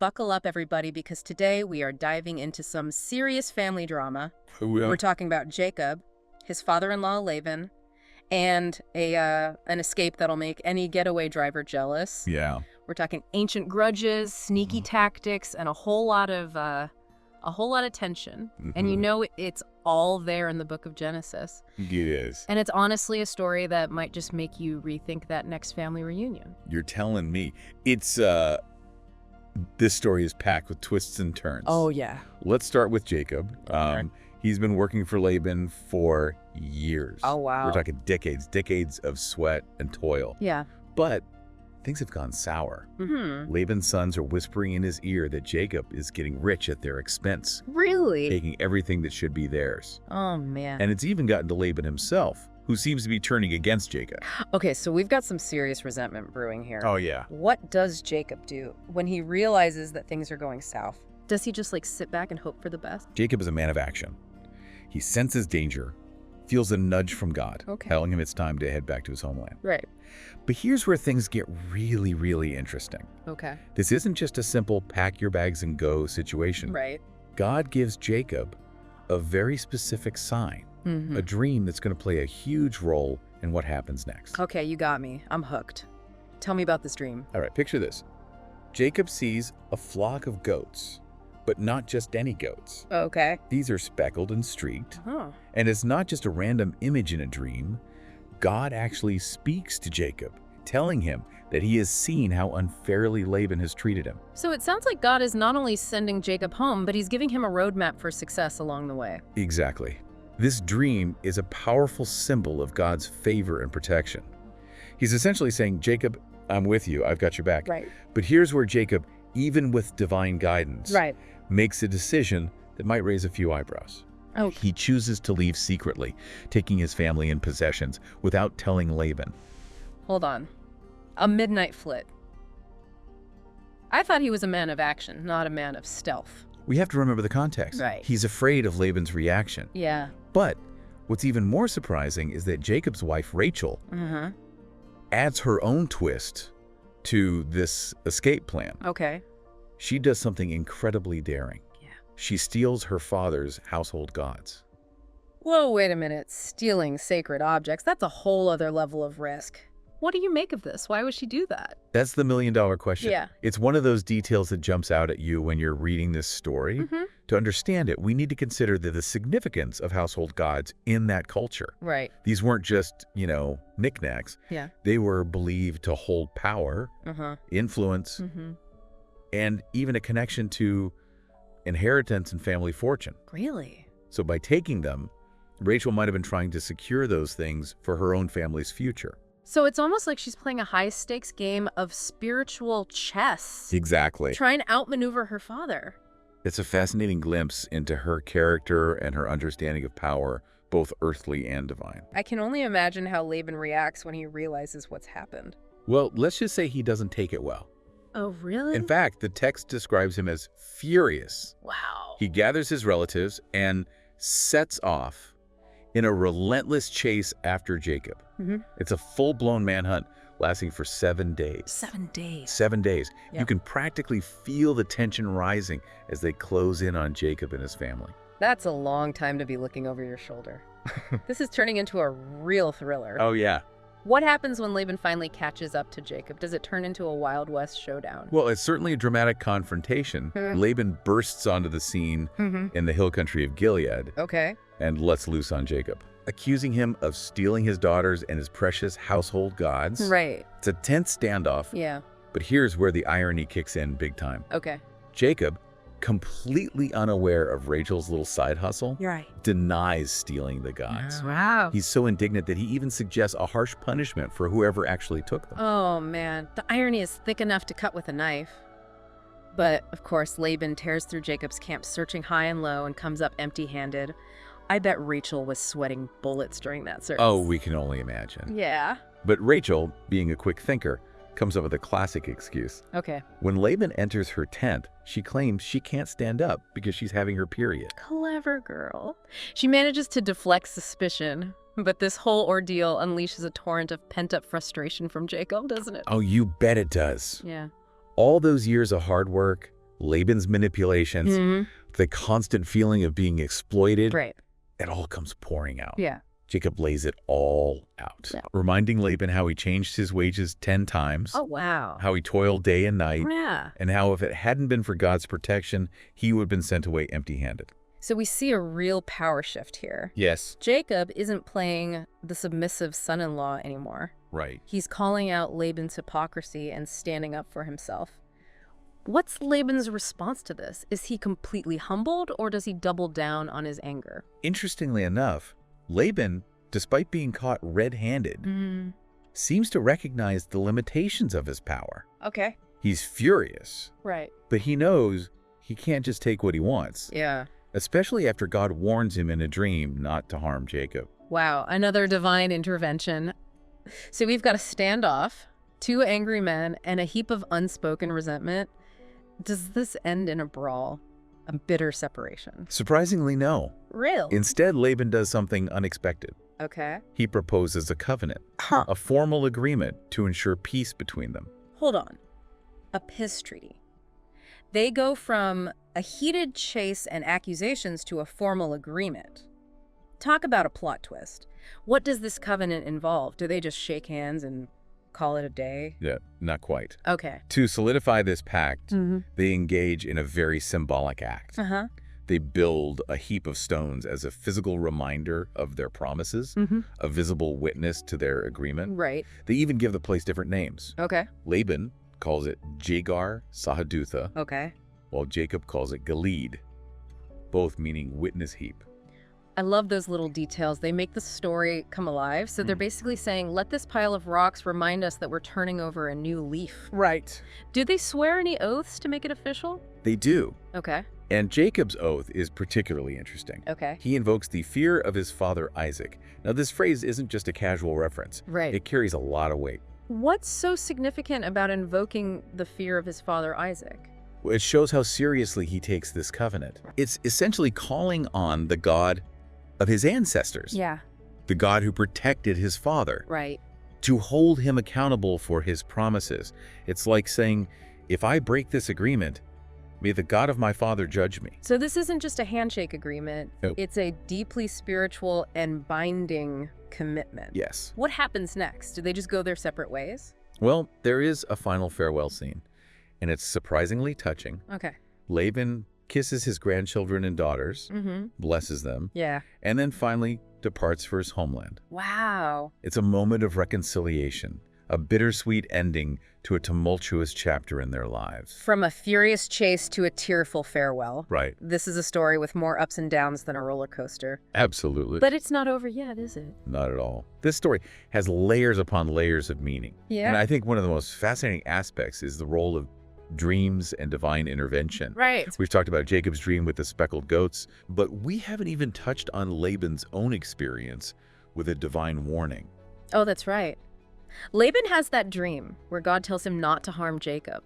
buckle up, everybody, because today we are diving into some serious family drama. Oh, yeah. We're talking about Jacob, his father-in-law Laban, and an escape that'll make any getaway driver jealous. Yeah. We're talking ancient grudges, sneaky tactics, and a whole lot of tension. And you know it's all there in the book of Genesis. It is. And it's honestly a story that might just make you rethink that next family reunion. You're telling me. It's, this story is packed with twists and turns. Oh, yeah. Let's start with Jacob. Okay. He's been working for Laban for years. Oh, wow. We're talking decades of sweat and toil. Yeah. But things have gone sour. Laban's sons are whispering in his ear that Jacob is getting rich at their expense, Really? taking everything that should be theirs. Oh, man. And it's even gotten to Laban himself, who seems to be turning against Jacob. Okay, so we've got some serious resentment brewing here. Oh, yeah. What does Jacob do when he realizes that things are going south? Does he just, sit back and hope for the best? Jacob is a man of action. He senses danger, feels a nudge from God, Okay. telling him it's time to head back to his homeland. Right. But here's where things get really interesting. Okay. This isn't just a simple pack your bags and go situation. Right. God gives Jacob a very specific sign, a dream that's going to play a huge role in what happens next. Okay, you got me. I'm hooked. Tell me about this dream. All right, picture this. Jacob sees a flock of goats, but not just any goats. Okay. These are speckled and streaked. Oh. And it's not just a random image in a dream. God actually speaks to Jacob, telling him that he has seen how unfairly Laban has treated him. So it sounds like God is not only sending Jacob home, but he's giving him a roadmap for success along the way. Exactly. This dream is a powerful symbol of God's favor and protection. He's essentially saying, Jacob, I'm with you. I've got your back. Right. But here's where Jacob, even with divine guidance, makes a decision that might raise a few eyebrows. Oh. He chooses to leave secretly, taking his family and possessions without telling Laban. Hold on. A midnight flit. I thought he was a man of action, not a man of stealth. We have to remember the context. Right. He's afraid of Laban's reaction. Yeah. But what's even more surprising is that Jacob's wife, Rachel, adds her own twist to this escape plan. Okay. She does something incredibly daring. Yeah. She steals her father's household gods. Whoa, wait a minute. Stealing sacred objects, that's a whole other level of risk. What do you make of this? Why would she do that? That's the million-dollar question. Yeah. It's one of those details that jumps out at you when you're reading this story. To understand it, we need to consider the significance of household gods in that culture. Right. These weren't just, knickknacks. Yeah. They were believed to hold power, influence, and even a connection to inheritance and family fortune. Really? So by taking them, Rachel might have been trying to secure those things for her own family's future. So it's almost like she's playing a high-stakes game of spiritual chess. Exactly. Trying to outmaneuver her father. It's a fascinating glimpse into her character and her understanding of power, both earthly and divine. I can only imagine how Laban reacts when he realizes what's happened. Well, let's just say he doesn't take it well. Oh, really? In fact, the text describes him as furious. Wow. He gathers his relatives and sets off in a relentless chase after Jacob. It's a full-blown manhunt lasting for 7 days. 7 days. 7 days. Yeah. You can practically feel the tension rising as they close in on Jacob and his family. That's a long time to be looking over your shoulder. This is turning into a real thriller. Oh, yeah. What happens when Laban finally catches up to Jacob? Does it turn into a Wild West showdown? Well, it's certainly a dramatic confrontation. Laban bursts onto the scene in the hill country of Gilead Okay. and lets loose on Jacob, accusing him of stealing his daughters and his precious household gods. Right. It's a tense standoff, Yeah. but here's where the irony kicks in big time. Okay. Jacob, completely unaware of Rachel's little side hustle, You're right. denies stealing the gods. Wow. He's so indignant that he even suggests a harsh punishment for whoever actually took them. Oh, man. The irony is thick enough to cut with a knife. But, of course, Laban tears through Jacob's camp, searching high and low, and comes up empty-handed. I bet Rachel was sweating bullets during that search. Oh, we can only imagine. Yeah. But Rachel, being a quick thinker, comes up with a classic excuse. Okay. When Laban enters her tent, she claims she can't stand up because she's having her period. Clever girl. She manages to deflect suspicion, but this whole ordeal unleashes a torrent of pent-up frustration from Jacob, doesn't it? Oh, you bet it does. Yeah. All those years of hard work, Laban's manipulations, the constant feeling of being exploited, Right. it all comes pouring out. Yeah. Jacob lays it all out, reminding Laban how he changed his wages 10 times, Oh, wow. how he toiled day and night, Yeah. and how if it hadn't been for God's protection, he would have been sent away empty-handed. So we see a real power shift here. Yes. Jacob isn't playing the submissive son-in-law anymore. Right. He's calling out Laban's hypocrisy and standing up for himself. What's Laban's response to this? Is he completely humbled, or does he double down on his anger? Interestingly enough, Laban, despite being caught red-handed, seems to recognize the limitations of his power. Okay. He's furious, Right. but he knows he can't just take what he wants, Yeah. especially after God warns him in a dream not to harm Jacob. Wow, another divine intervention. So we've got a standoff, 2 angry men, and a heap of unspoken resentment. Does this end in a brawl? A bitter separation? Surprisingly, no. Real? Instead, Laban does something unexpected. Okay. He proposes a covenant, a formal agreement to ensure peace between them. Hold on. A peace treaty. They go from a heated chase and accusations to a formal agreement. Talk about a plot twist. What does this covenant involve? Do they just shake hands and call it a day? Yeah, not quite. Okay. To solidify this pact, they engage in a very symbolic act. They build a heap of stones as a physical reminder of their promises, a visible witness to their agreement. Right. They even give the place different names. Okay. Laban calls it Jagar Sahadutha, Okay. while Jacob calls it Gilead, both meaning witness heap. I love those little details. They make the story come alive. So they're basically saying, let this pile of rocks remind us that we're turning over a new leaf. Right. Do they swear any oaths to make it official? They do. Okay. And Jacob's oath is particularly interesting. Okay. He invokes the fear of his father Isaac. Now, this phrase isn't just a casual reference. Right. It carries a lot of weight. What's so significant about invoking the fear of his father Isaac? It shows how seriously he takes this covenant. It's essentially calling on the God of his ancestors, Yeah. the God who protected his father, Right. to hold him accountable for his promises. It's like saying, if I break this agreement, may the God of my father judge me. So this isn't just a handshake agreement. Nope. It's a deeply spiritual and binding commitment. Yes. What happens next? Do they just go their separate ways? Well, there is a final farewell scene, and it's surprisingly touching. Okay. Laban kisses his grandchildren and daughters, blesses them, Yeah. and then finally departs for his homeland. Wow. It's a moment of reconciliation, a bittersweet ending to a tumultuous chapter in their lives. From a furious chase to a tearful farewell. Right. This is a story with more ups and downs than a roller coaster. Absolutely. But it's not over yet, is it? Not at all. This story has layers upon layers of meaning. Yeah. And I think one of the most fascinating aspects is the role of dreams and divine intervention. Right. We've talked about Jacob's dream with the speckled goats, but we haven't even touched on Laban's own experience with a divine warning. Oh, that's right. Laban has that dream where God tells him not to harm Jacob.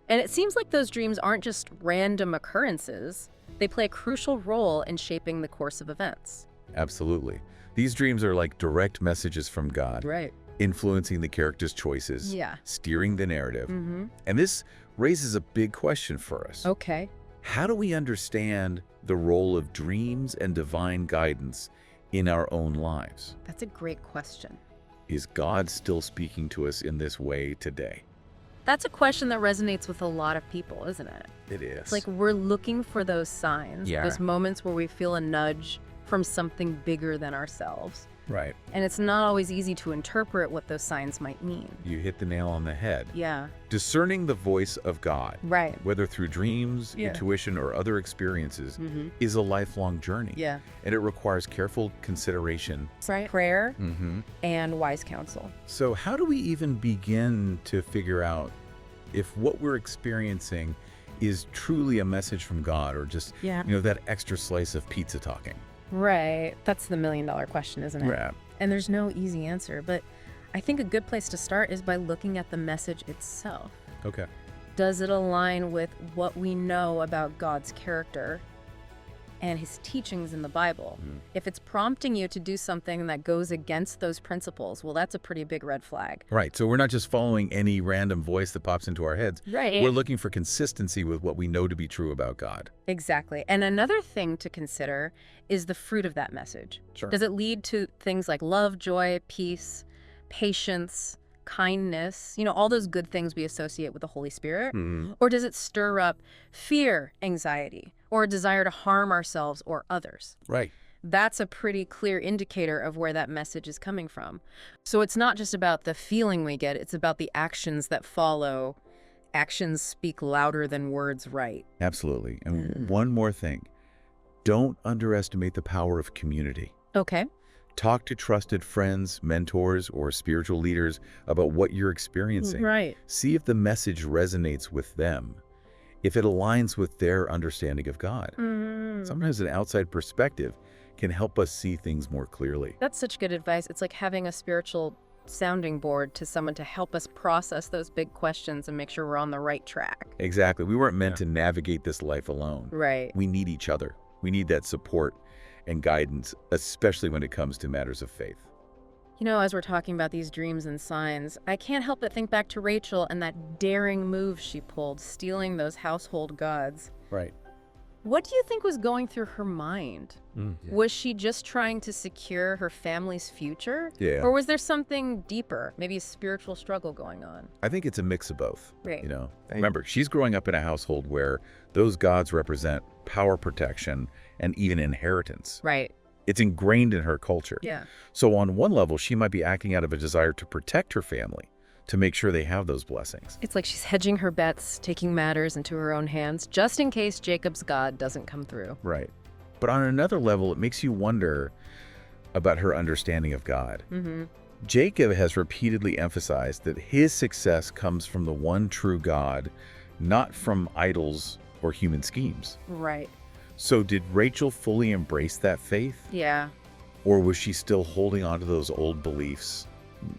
And it seems like those dreams aren't just random occurrences. They play a crucial role in shaping the course of events. Absolutely. These dreams are like direct messages from God, Right. influencing the character's choices, Yeah. steering the narrative. And this raises a big question for us. Okay. How do we understand the role of dreams and divine guidance in our own lives? That's a great question. Is God still speaking to us in this way today? That's a question that resonates with a lot of people, isn't it? It is. It's like we're looking for those signs, Yeah. those moments where we feel a nudge from something bigger than ourselves. Right. And it's not always easy to interpret what those signs might mean. You hit the nail on the head. Yeah. Discerning the voice of God, Right. whether through dreams, Yeah. intuition, or other experiences, is a lifelong journey. Yeah. And it requires careful consideration. Right. Prayer and wise counsel. So how do we even begin to figure out if what we're experiencing is truly a message from God, or just, Yeah. that extra slice of pizza talking? Right. That's the million-dollar question, isn't it? Yeah. And there's no easy answer, but I think a good place to start is by looking at the message itself. Okay. Does it align with what we know about God's character? and his teachings in the Bible. If it's prompting you to do something that goes against those principles, well, that's a pretty big red flag. Right. So we're not just following any random voice that pops into our heads. Right. We're looking for consistency with what we know to be true about God. Exactly. And another thing to consider is the fruit of that message. Sure. Does it lead to things like love, joy, peace, patience, kindness, all those good things we associate with the Holy Spirit? Or does it stir up fear, anxiety, or a desire to harm ourselves or others? Right. That's a pretty clear indicator of where that message is coming from. So it's not just about the feeling we get, it's about the actions that follow. Actions speak louder than words, right? Absolutely. And one more thing. Don't underestimate the power of community. Okay. Talk to trusted friends, mentors, or spiritual leaders about what you're experiencing. Right. See if the message resonates with them, if it aligns with their understanding of God. Sometimes an outside perspective can help us see things more clearly. That's such good advice. It's like having a spiritual sounding board to someone to help us process those big questions and make sure we're on the right track. Exactly. We weren't meant to navigate this life alone. Right. We need each other. We need that support and guidance, especially when it comes to matters of faith. As we're talking about these dreams and signs, I can't help but think back to Rachel and that daring move she pulled, stealing those household gods. Right. What do you think was going through her mind? Was she just trying to secure her family's future? Yeah. Or was there something deeper, maybe a spiritual struggle going on? I think it's a mix of both. Right. Remember, she's growing up in a household where those gods represent power, protection, and even inheritance. Right. It's ingrained in her culture. Yeah. So on one level, she might be acting out of a desire to protect her family, to make sure they have those blessings. It's like she's hedging her bets, taking matters into her own hands, just in case Jacob's God doesn't come through. Right. But on another level, it makes you wonder about her understanding of God. Jacob has repeatedly emphasized that his success comes from the one true God, not from idols or human schemes. Right. So did Rachel fully embrace that faith? Yeah. Or was she still holding on to those old beliefs,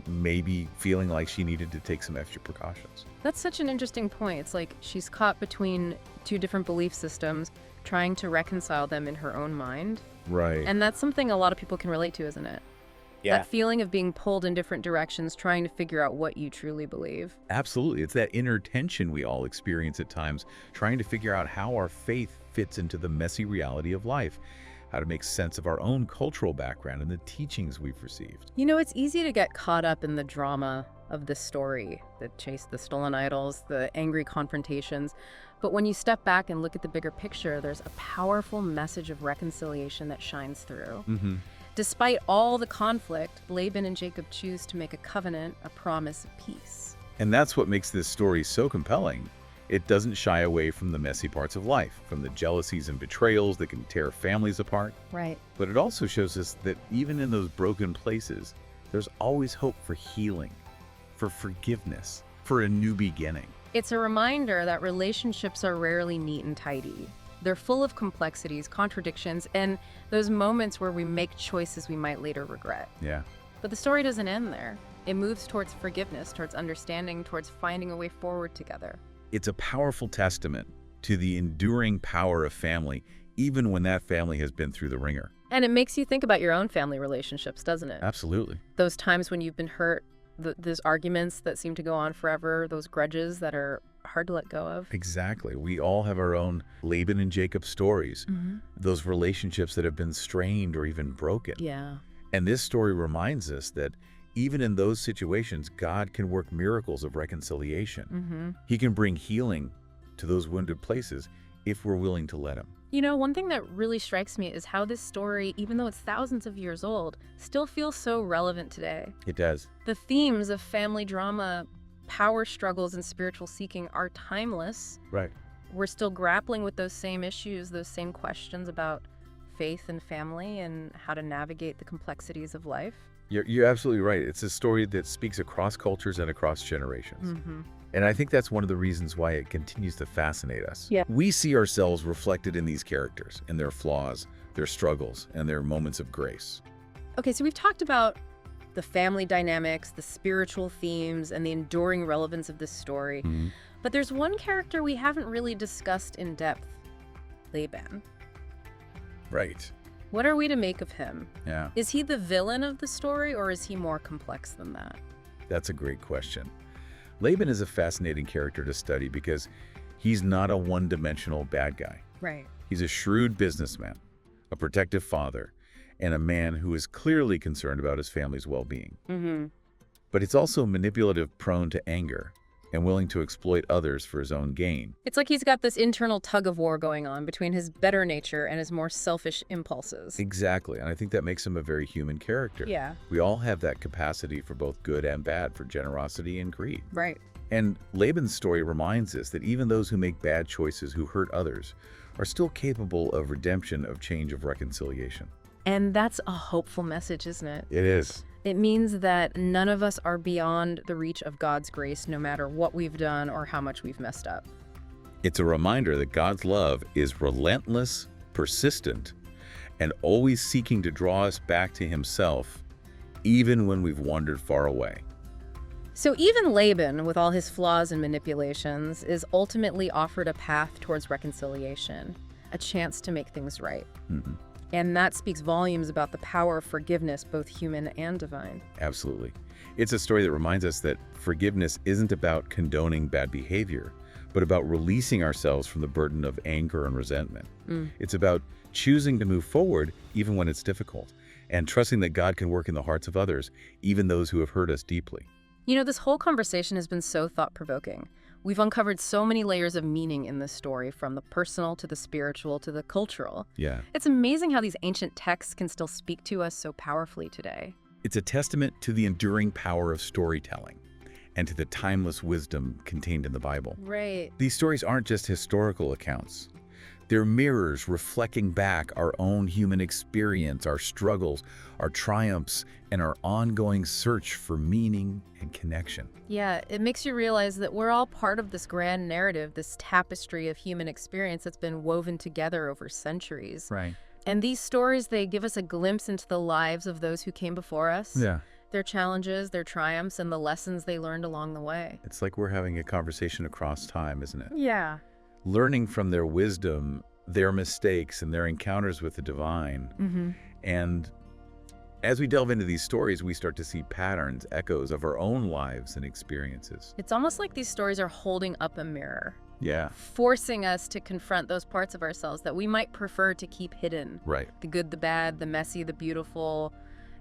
maybe feeling like she needed to take some extra precautions? That's such an interesting point. It's like she's caught between two different belief systems, trying to reconcile them in her own mind. Right. And that's something a lot of people can relate to, isn't it? Yeah. That feeling of being pulled in different directions, trying to figure out what you truly believe. Absolutely. It's that inner tension we all experience at times, trying to figure out how our faith fits into the messy reality of life, how to make sense of our own cultural background and the teachings we've received. It's easy to get caught up in the drama of this story, the chase, the stolen idols, the angry confrontations. But when you step back and look at the bigger picture, there's a powerful message of reconciliation that shines through. Despite all the conflict, Laban and Jacob choose to make a covenant, a promise of peace. And that's what makes this story so compelling. It doesn't shy away from the messy parts of life, from the jealousies and betrayals that can tear families apart. Right. But it also shows us that even in those broken places, there's always hope for healing, for forgiveness, for a new beginning. It's a reminder that relationships are rarely neat and tidy. They're full of complexities, contradictions, and those moments where we make choices we might later regret. Yeah. But the story doesn't end there. It moves towards forgiveness, towards understanding, towards finding a way forward together. It's a powerful testament to the enduring power of family, even when that family has been through the ringer. And it makes you think about your own family relationships, doesn't it? Absolutely. Those times when you've been hurt, those arguments that seem to go on forever, those grudges that are hard to let go of. Exactly. We all have our own Laban and Jacob stories, those relationships that have been strained or even broken. Yeah. And this story reminds us that even in those situations, God can work miracles of reconciliation. He can bring healing to those wounded places if we're willing to let him. One thing that really strikes me is how this story, even though it's thousands of years old, still feels so relevant today. It does. The themes of family drama, power struggles, and spiritual seeking are timeless. Right. We're still grappling with those same issues, those same questions about faith and family and how to navigate the complexities of life. You're absolutely right. It's a story that speaks across cultures and across generations. And I think that's one of the reasons why it continues to fascinate us. Yeah. We see ourselves reflected in these characters, in their flaws, their struggles, and their moments of grace. Okay, so we've talked about the family dynamics, the spiritual themes, and the enduring relevance of this story. But there's one character we haven't really discussed in depth, Laban. Right. What are we to make of him? Yeah, Is he the villain of the story, or is he more complex than that? that's a great question. Laban is a fascinating character to study because he's not a one-dimensional bad guy. Right. He's a shrewd businessman, a protective father, and a man who is clearly concerned about his family's well-being. Mm-hmm. But he's also manipulative, prone to anger, and willing to exploit others for his own gain. It's like he's got this internal tug-of-war going on between his better nature and his more selfish impulses. Exactly, and I think that makes him a very human character. Yeah. We all have that capacity for both good and bad, for generosity and greed. Right. And Laban's story reminds us that even those who make bad choices, who hurt others, are still capable of redemption, of change, of reconciliation. And that's a hopeful message, isn't it? It is. It means that none of us are beyond the reach of God's grace, no matter what we've done or how much we've messed up. It's a reminder that God's love is relentless, persistent, and always seeking to draw us back to himself, even when we've wandered far away. So even Laban, with all his flaws and manipulations, is ultimately offered a path towards reconciliation, a chance to make things right. Mm-hmm. And that speaks volumes about the power of forgiveness, both human and divine. Absolutely. It's a story that reminds us that forgiveness isn't about condoning bad behavior, but about releasing ourselves from the burden of anger and resentment. It's about choosing to move forward even when it's difficult, and trusting that God can work in the hearts of others, even those who have hurt us deeply. You know, this whole conversation has been so thought-provoking. We've uncovered so many layers of meaning in this story, from the personal to the spiritual to the cultural. Yeah. It's amazing how these ancient texts can still speak to us so powerfully today. It's a testament to the enduring power of storytelling and to the timeless wisdom contained in the Bible. Right. These stories aren't just historical accounts. They're mirrors reflecting back our own human experience, our struggles, our triumphs, and our ongoing search for meaning and connection. Yeah, it makes you realize that we're all part of this grand narrative, this tapestry of human experience that's been woven together over centuries. Right. And these stories, they give us a glimpse into the lives of those who came before us. Yeah. Their challenges, their triumphs, and the lessons they learned along the way. It's like we're having a conversation across time, isn't it? Yeah. Learning from their wisdom, their mistakes, and their encounters with the divine. Mm-hmm. And as we delve into these stories, we start to see patterns, echoes of our own lives and experiences. It's almost like these stories are holding up a mirror, Yeah. forcing us to confront those parts of ourselves that we might prefer to keep hidden. Right. The good, the bad, the messy, the beautiful.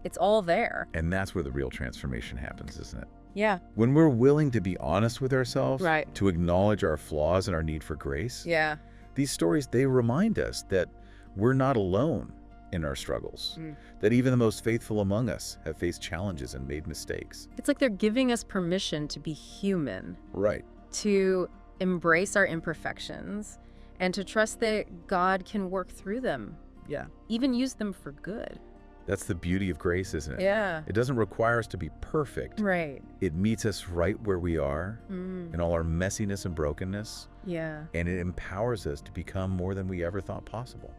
It's all there. And that's where the real transformation happens, isn't it? Yeah. When we're willing to be honest with ourselves, Right. to acknowledge our flaws and our need for grace, Yeah. these stories, they remind us that we're not alone in our struggles, that even the most faithful among us have faced challenges and made mistakes. It's like they're giving us permission to be human, Right. to embrace our imperfections, and to trust that God can work through them, Yeah. even use them for good. That's the beauty of grace, isn't it? Yeah. It doesn't require us to be perfect. Right. It meets us right where we are in all our messiness and brokenness, Yeah. and it empowers us to become more than we ever thought possible.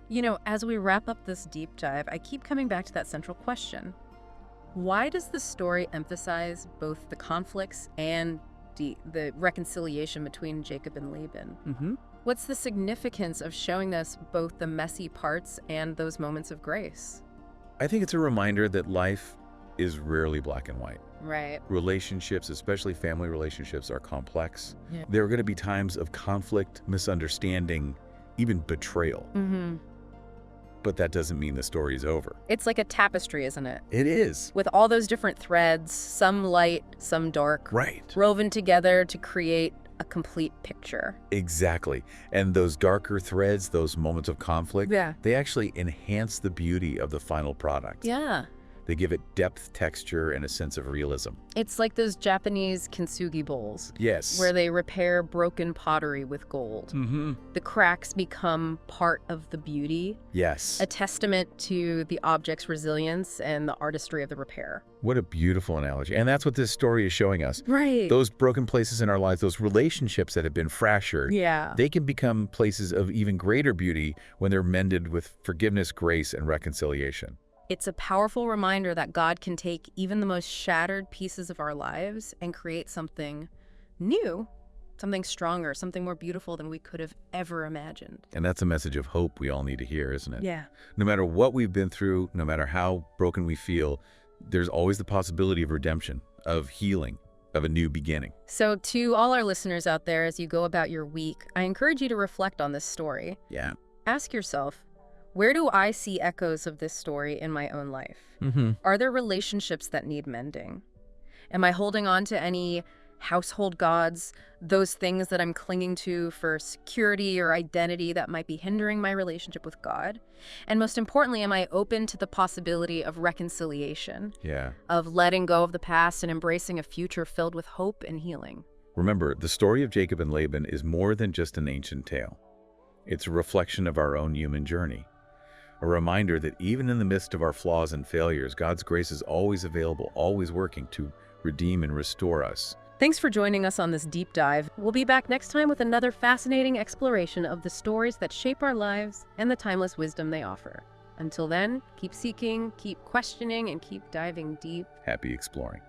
You know, as we wrap up this deep dive, I keep coming back to that central question. Why does the story emphasize both the conflicts and the reconciliation between Jacob and Laban? What's the significance of showing us both the messy parts and those moments of grace? I think it's a reminder that life is rarely black and white. Right. Relationships, especially family relationships, are complex. Yeah. There are going to be times of conflict, misunderstanding, even betrayal. But that doesn't mean the story is over. It's like a tapestry, isn't it? It is. With all those different threads, some light, some dark, Right. woven together to create a complete picture. Exactly. And those darker threads, those moments of conflict, Yeah. they actually enhance the beauty of the final product. Yeah. They give it depth, texture, and a sense of realism. It's like those Japanese kintsugi bowls, Yes. where they repair broken pottery with gold. The cracks become part of the beauty, Yes. a testament to the object's resilience and the artistry of the repair. What a beautiful analogy. And that's what this story is showing us. Right. Those broken places in our lives, those relationships that have been fractured, Yeah. they can become places of even greater beauty when they're mended with forgiveness, grace, and reconciliation. It's a powerful reminder that God can take even the most shattered pieces of our lives and create something new something stronger, something more beautiful than we could have ever imagined. And that's a message of hope we all need to hear, isn't it? Yeah. No matter what we've been through, no matter how broken we feel, there's always the possibility of redemption, of healing, of a new beginning. So to all our listeners out there, as you go about your week, I encourage you to reflect on this story. Yeah. Ask yourself, where do I see echoes of this story in my own life? Mm-hmm. Are there relationships that need mending? Am I holding on to any household gods, those things that I'm clinging to for security or identity that might be hindering my relationship with God? And most importantly, am I open to the possibility of reconciliation, of letting go of the past and embracing a future filled with hope and healing? Remember, the story of Jacob and Laban is more than just an ancient tale. It's a reflection of our own human journey. A reminder that even in the midst of our flaws and failures, God's grace is always available, always working to redeem and restore us. Thanks for joining us on this deep dive. We'll be back next time with another fascinating exploration of the stories that shape our lives and the timeless wisdom they offer. Until then, keep seeking, keep questioning, and keep diving deep. Happy exploring.